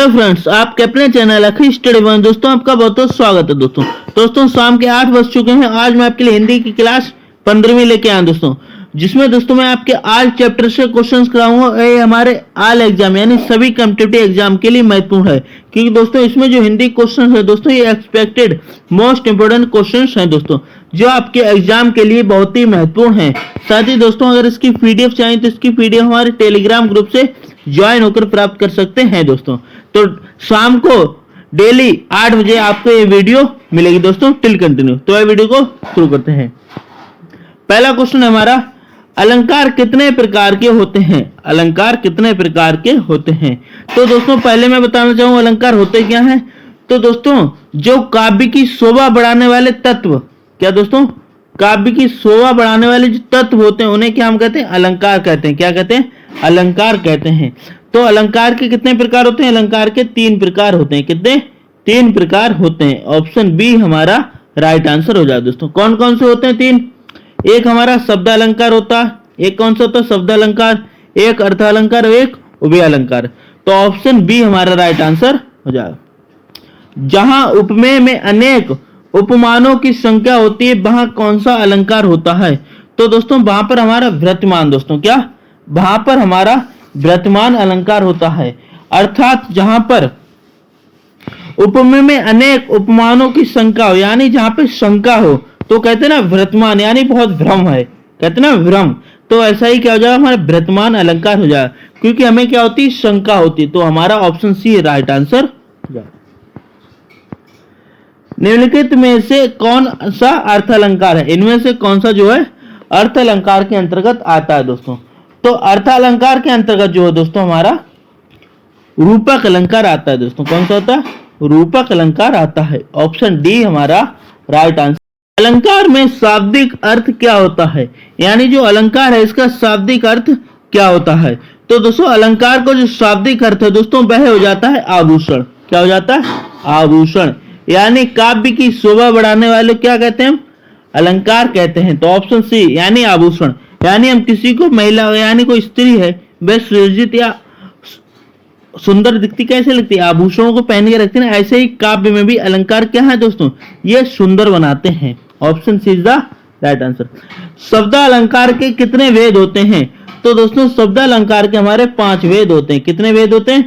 Hello friends, आपके अपने channel अखिल study one दोस्तों आपका बहुत बहुत स्वागत है। दोस्तों शाम के 8 बज चुके हैं। आज मैं आपके लिए हिंदी की क्लास 15वीं लेके आया दोस्तों, जिसमें दोस्तों मैं आपके आल चैप्टर से क्वेश्चंस कराऊंगा। ये हमारे आल एग्जाम यानी सभी कॉम्पिटिटिव एग्जाम के लिए महत्वपूर्ण है, क्योंकि दोस्तों इसमें जो हिंदी क्वेश्चन है दोस्तों ये एक्सपेक्टेड मोस्ट इंपोर्टेंट क्वेश्चन है दोस्तों, जो आपके एग्जाम के लिए बहुत ही महत्वपूर्ण है। साथ ही दोस्तों अगर इसकी पीडीएफ चाहिए तो इसकी पीडीएफ हमारे टेलीग्राम ग्रुप से ज्वाइन होकर प्राप्त कर सकते हैं दोस्तों। तो शाम को डेली 8 बजे आपको ये वीडियो मिलेगी दोस्तों टिल कंटिन्यू। तो ये वीडियो को शुरू करते हैं। पहला क्वेश्चन है हमारा, अलंकार कितने प्रकार के होते हैं? अलंकार कितने प्रकार के होते हैं? तो दोस्तों पहले मैं बताना चाहूंगा अलंकार होते क्या हैं। तो दोस्तों जो काव्य की शोभा बढ़ाने वाले तत्व, क्या दोस्तों काव्य की शोभा बढ़ाने वाले जो तत्व होते हैं उन्हें क्या हम कहते हैं? अलंकार कहते हैं। क्या कहते हैं? अलंकार कहते हैं। तो अलंकार के कितने प्रकार होते हैं? अलंकार के 3 प्रकार होते हैं। कितने? 3 प्रकार होते हैं। ऑप्शन बी हमारा राइट आंसर हो जाए दोस्तों। कौन कौन से होते हैं 3? एक हमारा शब्द अलंकार होता है, एक कौन सा होता है? शब्द अलंकार, एक अर्थ अलंकार और एक उभय अलंकार। तो ऑप्शन बी हमारा राइट आंसर हो जाएगा। जहां उपमेय में अनेक उपमानों की संख्या होती है वहां कौन सा अलंकार होता है? तो दोस्तों वहां पर हमारा वर्तमान, दोस्तों क्या वहां पर हमारा वर्तमान अलंकार होता है। अर्थात जहां पर उपमेय में अनेक उपमानों की संख्या हो, यानी जहां पे शंका हो तो कहते हैं ना वर्तमान, यानी बहुत भ्रम है, कहते हैं ना भ्रम। तो ऐसा ही क्या हो जाएगा? हमारा वर्तमान अलंकार हो जाएगा, क्योंकि हमें क्या होती है? शंका होती है। तो हमारा ऑप्शन सी राइट आंसर हो जाएगा। निम्नलिखित में से कौन सा अर्थ अलंकार है? इनमें से कौन सा जो है अर्थ अलंकार के अंतर्गत आता है दोस्तों? तो अर्थ अलंकार के अंतर्गत जो है दोस्तों हमारा रूपक अलंकार आता है दोस्तों। कौन सा आता है? रूपक अलंकार आता है। ऑप्शन डी हमारा राइट आंसर। अलंकार में शाब्दिक अर्थ क्या होता है? यानी जो अलंकार है इसका शाब्दिक अर्थ क्या होता है? तो दोस्तों अलंकार को जो शाब्दिक अर्थ है दोस्तों वह हो जाता है आभूषण। क्या हो जाता है? आभूषण। यानी काव्य की शोभा बढ़ाने वाले क्या कहते हैं? अलंकार कहते हैं। तो ऑप्शन सी यानी आभूषण। यानी हम किसी को महिला यानी कोई स्त्री है वह सुसज्जित या सुंदर दिखती कैसे लगती है? आभूषणों को पहन के रखती है ना, ऐसे ही काव्य में भी अलंकार क्या है दोस्तों? ये सुंदर बनाते हैं। Option C is the right answer. शब्द अलंकार के कितने वेद होते हैं? तो दोस्तों शब्द अलंकार के हमारे 5 वेद होते हैं। कितने वेद होते हैं?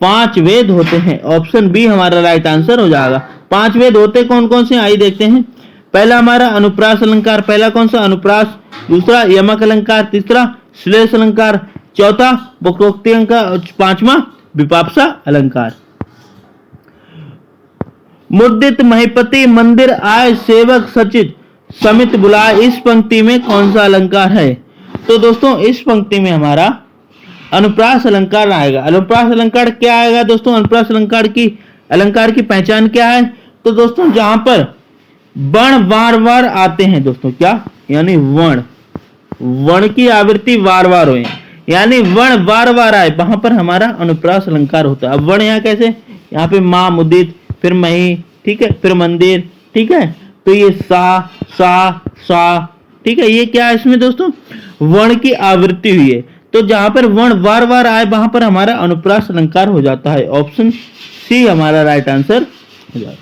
5 वेद होते हैं। ऑप्शन बी हमारा राइट आंसर हो जाएगा। 5 वेद होते कौन कौन से? आइए देखते हैं। पहला हमारा अनुप्रास अलंकार, पहला कौन सा? अनुप्रास। दूसरा यमक अलंकार, तीसरा श्लेष अलंकार, चौथा वक्रोक्ति अलंकार, 5वां विपापसा अलंकार। मुद्दित महिपति मंदिर आय सेवक सचित समित बुलाए, इस पंक्ति में कौन सा अलंकार है? तो दोस्तों इस पंक्ति में हमारा अनुप्रास अलंकार आएगा। अनुप्रास अलंकार क्या आएगा दोस्तों? अनुप्रास अलंकार की पहचान क्या है? तो दोस्तों जहां पर वर्ण बार बार आते हैं दोस्तों, क्या यानी वर्ण की आवृत्ति बार बार हो, यानी वर्ण बार बार आए वहां पर हमारा अनुप्रास अलंकार होता है। अब वर्ण यहाँ कैसे? यहाँ पे मां, मुदित, फिर मही, ठीक है, फिर मंदिर, ठीक है। तो ये सा, ठीक है, ये क्या है इसमें दोस्तों? वर्ण की आवृत्ति हुई है। तो जहां पर वर्ण बार बार आए वहां पर हमारा अनुप्रास अलंकार हो जाता है। ऑप्शन सी हमारा राइट आंसर हो जाएगा।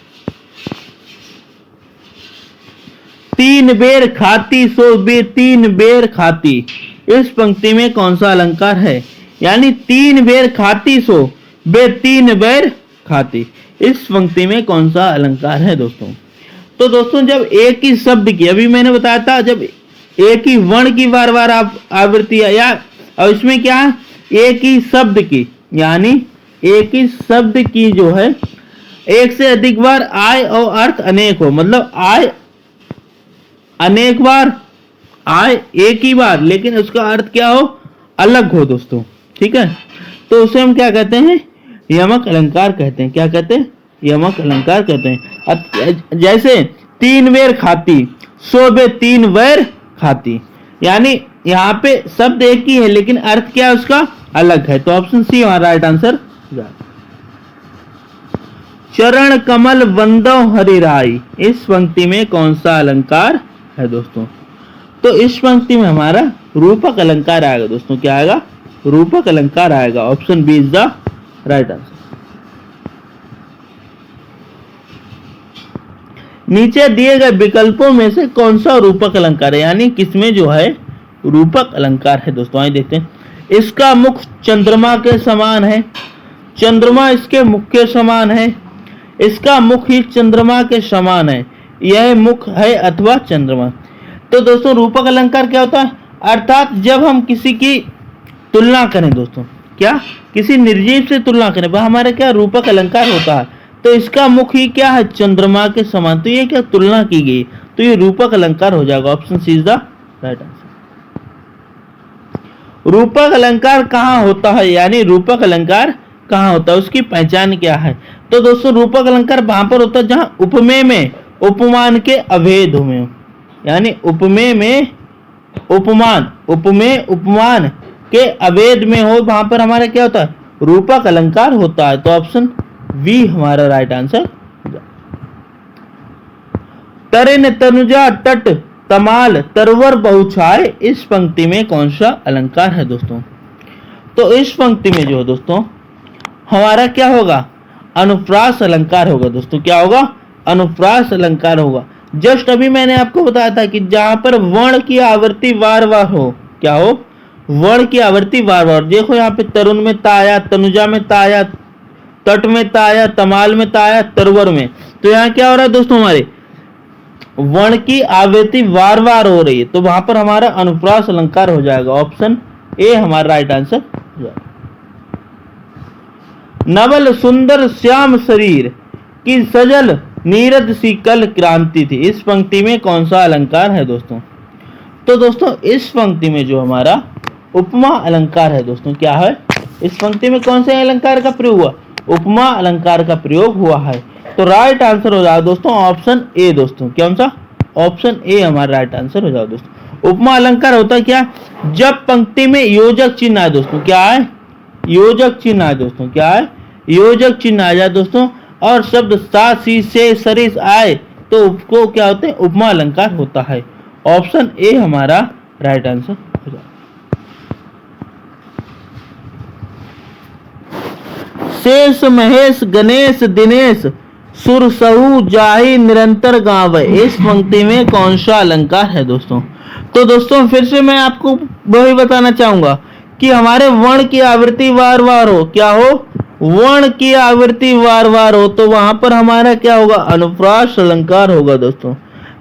3 बेर खाती सो बे 3 बेर खाती, इस पंक्ति में कौन सा अलंकार है? यानी 3 बेर खाती सो बे 3 बेर खाती, इस पंक्ति में कौन सा अलंकार है दोस्तों? तो दोस्तों जब एक ही शब्द की, अभी मैंने बताया था, जब एक ही वर्ण की बार बार आवृत्ति या और इसमें क्या है? एक ही शब्द की, यानी एक ही शब्द की जो है एक से अधिक बार आय और अर्थ अनेक हो, मतलब आय अनेक बार, आय एक ही बार लेकिन उसका अर्थ क्या हो? अलग हो दोस्तों, ठीक है। तो उसे हम क्या कहते हैं? यमक अलंकार कहते हैं। क्या कहते हैं? यमक अलंकार कहते हैं। जैसे 3 बेर खाती सो बे 3 बेर खाती, यानी यहाँ पे शब्द एक ही है लेकिन अर्थ क्या है उसका? अलग है। तो ऑप्शन सी हमारा राइट आंसर। चरण कमल वंदो हरिराई, इस पंक्ति में कौन सा अलंकार है दोस्तों? तो इस पंक्ति में हमारा रूपक अलंकार आएगा दोस्तों। क्या आएगा? रूपक अलंकार आएगा। Option B is the right answer. नीचे दिए गए विकल्पों में से कौन सा रूपक अलंकार है, यानी किसमें जो है रूपक अलंकार है दोस्तों। आइए देखते हैं। इसका मुख चंद्रमा के समान है, चंद्रमा इसके मुख के समान है, इसका मुख ही चंद्रमा के समान है, यह मुख है अथवा चंद्रमा। तो दोस्तों रूपक अलंकार क्या होता है, अर्थात जब हम किसी की तुलना करें दोस्तों, क्या किसी निर्जीव से तुलना करें, वह हमारा क्या रूपक अलंकार होता है। तो इसका मुख ही क्या है, चंद्रमा के समान, तो ये क्या तुलना की गई, तो ये रूपक अलंकार हो जाएगा। Option C is the right answer. रूपक अलंकार कहाँ होता है, यानी रूपक अलंकार कहाँ होता है, उसकी पहचान क्या है। तो दोस्तों रूपक अलंकार वहां पर होता है जहां उपमेय में उपमान के अभेद में, यानी उपमेय में उपमान, उपमेय उपमान के अभेद में हो, वहां पर हमारा क्या होता है, रूपक अलंकार होता है। तो ऑप्शन बी हमारा राइट आंसर। तरिन तनुजा तट तमाल तरवर बहुछाए, इस पंक्ति में कौन सा अलंकार है दोस्तों। तो इस पंक्ति में जो है दोस्तों हमारा क्या होगा, अनुप्रास अलंकार होगा दोस्तों। क्या होगा, अनुप्रास अलंकार होगा। जस्ट अभी मैंने आपको बताया था कि जहां पर वर्ण की आवृत्ति बार बार हो, क्या हो, वर्ण की आवृत्ति बार बार। देखो यहाँ पे तरुण में ता आया, तनुजा में ता आया, तट में ता आया, तमाल में ता आया, तरवर में। तो यहाँ क्या हो रहा है दोस्तों, हमारे वर्ण की आवृत्ति बार बार हो रही है, तो वहां पर हमारा अनुप्रास अलंकार हो जाएगा। ऑप्शन ए हमारा राइट आंसर। नवल सुंदर श्याम शरीर की सजल नीरद सी कल क्रांति थी, इस पंक्ति में कौन सा अलंकार है दोस्तों। तो दोस्तों इस पंक्ति में जो हमारा उपमा अलंकार है दोस्तों, क्या है, इस पंक्ति में कौन से अलंकार का प्रयोग हुआ, उपमा अलंकार का प्रयोग हुआ है। तो राइट आंसर हो जाएगा दोस्तों ऑप्शन ए दोस्तों। कौन सा, ऑप्शन ए हमारा राइट आंसर हो जाएगा दोस्तों। उपमा अलंकार होता है क्या, जब पंक्ति में योजक चिन्ह आए दोस्तों, क्या है, योजक चिन्ह आए दोस्तों, क्या है, योजक चिन्ह आ जाए दोस्तों, और शब्द सा सी से सरिस आए तो उसको क्या होते हैं, उपमा अलंकार होता है। ऑप्शन ए हमारा राइट आंसर हो जाएगा। शेष महेश गणेश दिनेश सुर सहु जाहि निरंतर गावे, इस पंक्ति में कौन सा अलंकार है दोस्तों। तो दोस्तों फिर से मैं आपको वही बताना चाहूंगा कि हमारे वर्ण की आवृत्ति वार वार हो, क्या हो, वर्ण की आवृत्ति वार वार हो, तो वहां पर हमारा क्या होगा, अनुप्रास अलंकार होगा दोस्तों।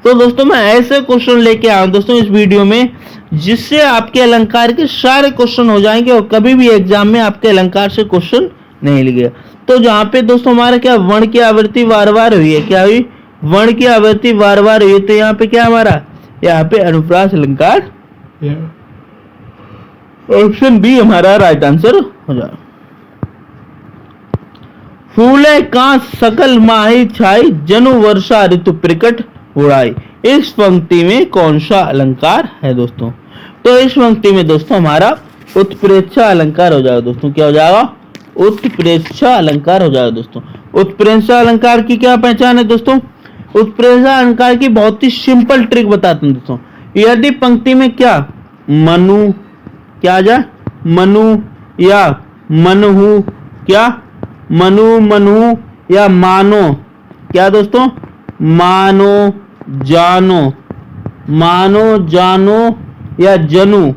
तो दोस्तों मैं ऐसे क्वेश्चन लेके आया हूं दोस्तों इस वीडियो में, जिससे आपके अलंकार के सारे क्वेश्चन हो जाएंगे और कभी भी एग्जाम में आपके अलंकार से क्वेश्चन नहीं लिखेगा। तो जहाँ पे दोस्तों हमारा क्या वर्ण की आवृत्ति बार बार हुई है, क्या हुई, वर्ण की आवृत्ति बार बार हुई है, तो यहाँ पे क्या हमारा, यहाँ पे अनुप्रास अलंकार, ऑप्शन बी हमारा राइट आंसर हो जाए। फूले कांस सकल माही छाई जनु वर्षा ऋतु प्रकट उड़ाई, इस पंक्ति में कौन सा अलंकार है दोस्तों। तो इस पंक्ति में दोस्तों हमारा उत्प्रेक्षा अलंकार हो जाएगा दोस्तों। क्या हो जाएगा, उत्प्रेक्षा अलंकार हो जाएगा दोस्तों। उत्प्रेक्षा अलंकार की क्या पहचान है दोस्तों, उत्प्रेक्षा अलंकार की बहुत ही सिंपल ट्रिक बताते हैं दोस्तों। यदि पंक्ति में क्या मनु, क्या आ जाए, मनु या मनहु, क्या मनु मनहु या मानो, क्या दोस्तों, मानो जानो, मानो जानो या जनु,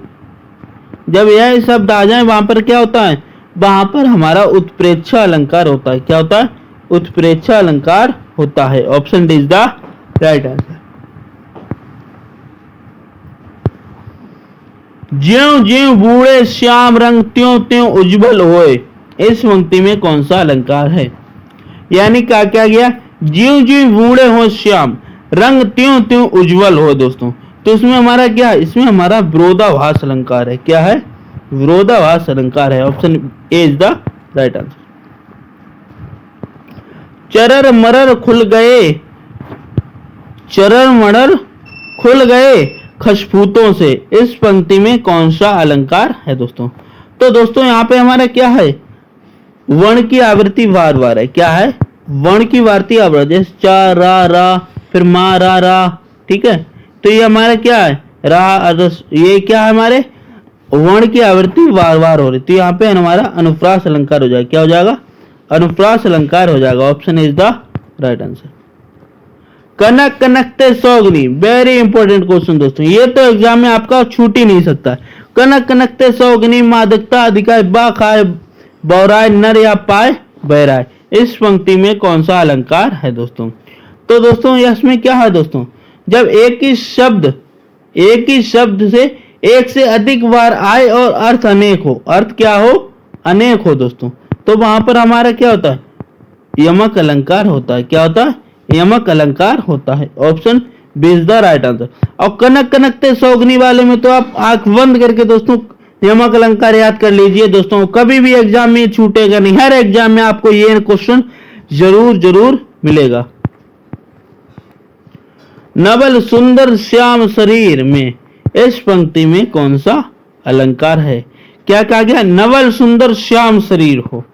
जब यह शब्द आ जाए वहां पर क्या होता है, वहां पर हमारा उत्प्रेक्षा अलंकार होता है। क्या होता है, उत्प्रेक्षा अलंकार होता है। Option D is the right answer. ज्यों ज्यों बूढ़े श्याम रंग त्यों त्यों उज्जवल होए, इस पंक्ति में कौन सा अलंकार है, यानी क्या क्या गया, ज्यों ज्यों बूढ़े हो श्याम रंग त्यों त्यों उज्जवल हो दोस्तों। तो इसमें हमारा क्या है, इसमें हमारा विरोधाभास अलंकार है। क्या है, विरोधाभास अलंकार है। Option A is the right answer. चरर मरर खुल गए, चरर मरर खुल गए खशफूतों से, इस पंक्ति में कौन सा अलंकार है दोस्तों। तो दोस्तों यहाँ पे हमारा क्या है, वर्ण की आवृत्ति बार बार है। क्या है, वर्ण की आवृत्ति आवृत्ति, जैसे चा रा रा, फिर मा रा रा, ठीक है। तो ये हमारा क्या है, रा, ये क्या है, हमारे वर्ण की आवृत्ति बार बार हो रही, तो यहाँ पे हमारा अनुप्रास अलंकार हो जाएगा। क्या हो जाएगा, अनुप्रास अलंकार हो जाएगा। Option is the right answer. कनक कनकते सौगनी, वेरी इंपॉर्टेंट क्वेश्चन दोस्तों, ये तो एग्जाम में आपका छूट ही नहीं सकता। कनक कनकते सौगनी, मादकता अधिकाय, बा खाए बौराय, नर या पाए बहराय, इस पंक्ति में कौन सा अलंकार है दोस्तों? तो दोस्तों इसमें क्या है दोस्तों, जब एक ही शब्द से एक से अधिक बार आए और अर्थ अनेक हो, अर्थ क्या हो, अनेक हो दोस्तों, तो वहां पर हमारा क्या होता है, यमक अलंकार होता है। क्या होता है, यमक अलंकार होता है। Option B is the right answer. और कनक कनकते सौगनी वाले में तो आप आंख बंद करके दोस्तों यमक अलंकार याद कर लीजिए दोस्तों, कभी भी एग्जाम में छूटेगा नहीं, हर एग्जाम में आपको ये क्वेश्चन जरूर मिलेगा। नवल सुंदर श्याम शरीर में, इस पंक्ति में कौन सा अलंकार है? क्या कहा गया, नवल सुंदर श्याम शरीर हो,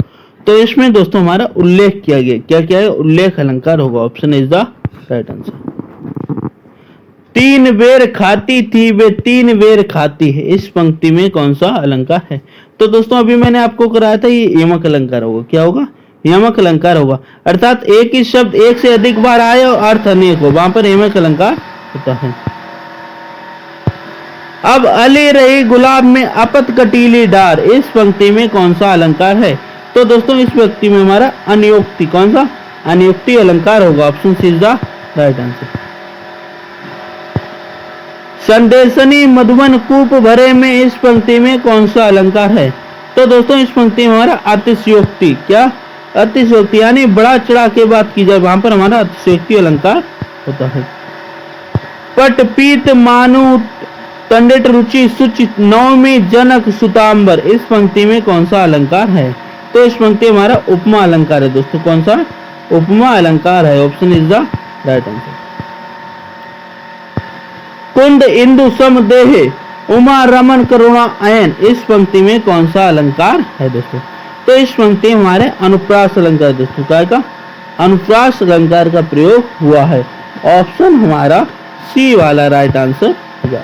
तो इसमें दोस्तों हमारा उल्लेख किया गया, क्या क्या है, उल्लेख अलंकार होगा। Option is the right answer. तीन बेर खाती थी वे तीन बेर खाती है, इस पंक्ति में कौन सा अलंकार है? तो दोस्तों अभी मैंने आपको कराया था, ये यमक अलंकार होगा। क्या होगा, यमक अलंकार होगा, अर्थात एक ही शब्द एक से अधिक बार आए और अर्थ अनेक हो, वहां पर यमक अलंकार होता है। अब अली रही गुलाब में अपत कटीली डार, इस पंक्ति में कौन सा अलंकार है? तो दोस्तों इस पंक्ति में हमारा अनियोक्ति, कौन सा, अनियोक्ति अलंकार होगा। Option C is the right answer. संदेशनी मधुबन कूप भरे में, इस पंक्ति में कौन सा अलंकार है? तो दोस्तों इस पंक्ति में हमारा अतिशयोक्ति, क्या, अतिशयोक्ति, यानी बड़ा चढ़ा के बात की जाए, वहां पर हमारा अतिशयोक्ति अलंकार होता है। पट पीत मानु तंडित रुचि सुचि नवमी जनक सुतांबर, इस पंक्ति में कौन सा अलंकार है? तो इस पंक्ति हमारा उपमा अलंकार है दोस्तों, कौन सा, उपमा अलंकार है। Option is the right answer. कुंद इंदु सम देहे उमा रमन करुणा अयन, इस पंक्ति में कौन सा अलंकार है दोस्तों? तो इस पंक्ति में हमारे अनुप्रास अलंकार दोस्तों, क्या का, अनुप्रास अलंकार का प्रयोग हुआ है। ऑप्शन हमारा सी वाला राइट आंसर होगा।